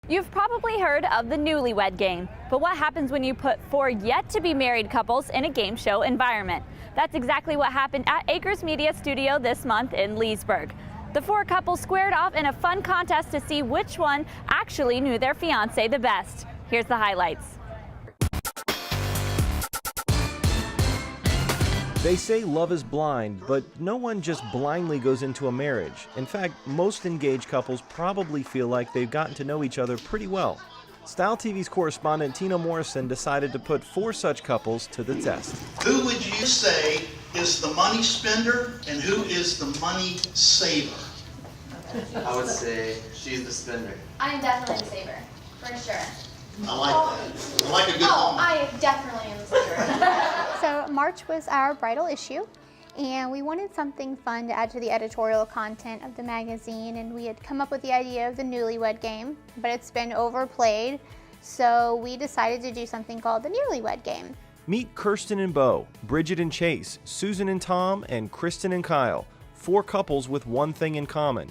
You've probably heard of the Newlywed Game, but what happens when you put four yet-to-be married couples in a game show environment? That's exactly what happened at Akers Studio this month in Leesburg. The four couples squared off in a fun contest to see which one actually knew their fiancé the best. Here's the highlights. They say love is blind, but no one just blindly goes into a marriage. In fact, most engaged couples probably feel like they've gotten to know each other pretty well. Style TV's correspondent Tina Morrison decided to put four such couples to the test. Who would you say is the money spender and who is the money saver? I would say she's the spender. I am definitely the saver, for sure. I like that. I like a good Oh, woman. I definitely am the saver. So March was our bridal issue, and we wanted something fun to add to the editorial content of the magazine, and we had come up with the idea of the Newlywed Game, but it's been overplayed, so we decided to do something called the Nearlywed Game. Meet Kirsten and Bo, Bridget and Chase, Susan and Tom, and Kristen and Kyle. Four couples with one thing in common.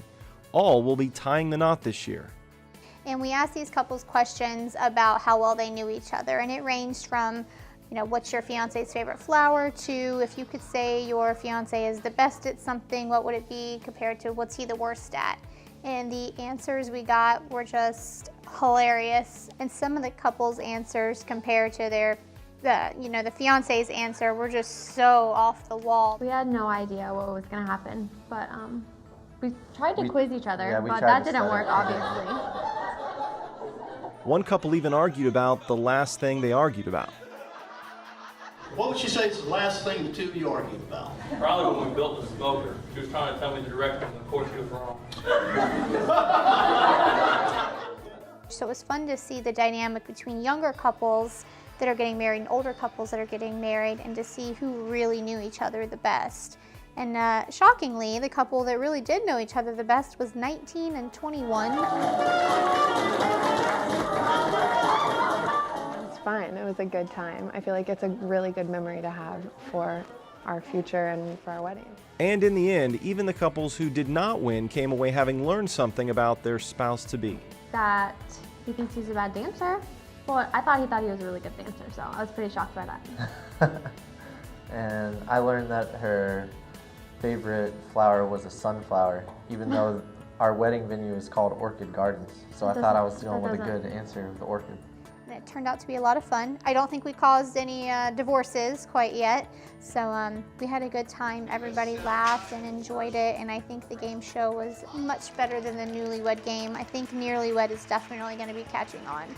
All will be tying the knot this year. And we asked these couples questions about how well they knew each other, and it ranged from, what's your fiance's favorite flower, to if you could say your fiance is the best at something, what would it be, compared to what's he the worst at. And the answers we got were just hilarious. And some of the couples' answers compared to the fiance's answer were just so off the wall. We had no idea what was going to happen, but we tried to quiz each other, but tried that to didn't study. work, obviously. One couple even argued about the last thing they argued about. What would you say is the last thing the two of you argued about? Probably when we built the smoker. She was trying to tell me the direction, and of course she was wrong. So it was fun to see the dynamic between younger couples that are getting married and older couples that are getting married, and to see who really knew each other the best. And shockingly, the couple that really did know each other the best was 19 and 21. It's fun. It was a good time. I feel like it's a really good memory to have for our future and for our wedding. And in the end, even the couples who did not win came away having learned something about their spouse-to-be. That he thinks he's a bad dancer. Well, I thought he was a really good dancer, so I was pretty shocked by that. And I learned that her favorite flower was a sunflower, even though our wedding venue is called Orchid Gardens. So I thought I was going with a good answer of the orchid. And it turned out to be a lot of fun. I don't think we caused any divorces quite yet. So we had a good time. Everybody laughed and enjoyed it. And I think the game show was much better than the Newlywed Game. I think Nearlywed is definitely going to be catching on.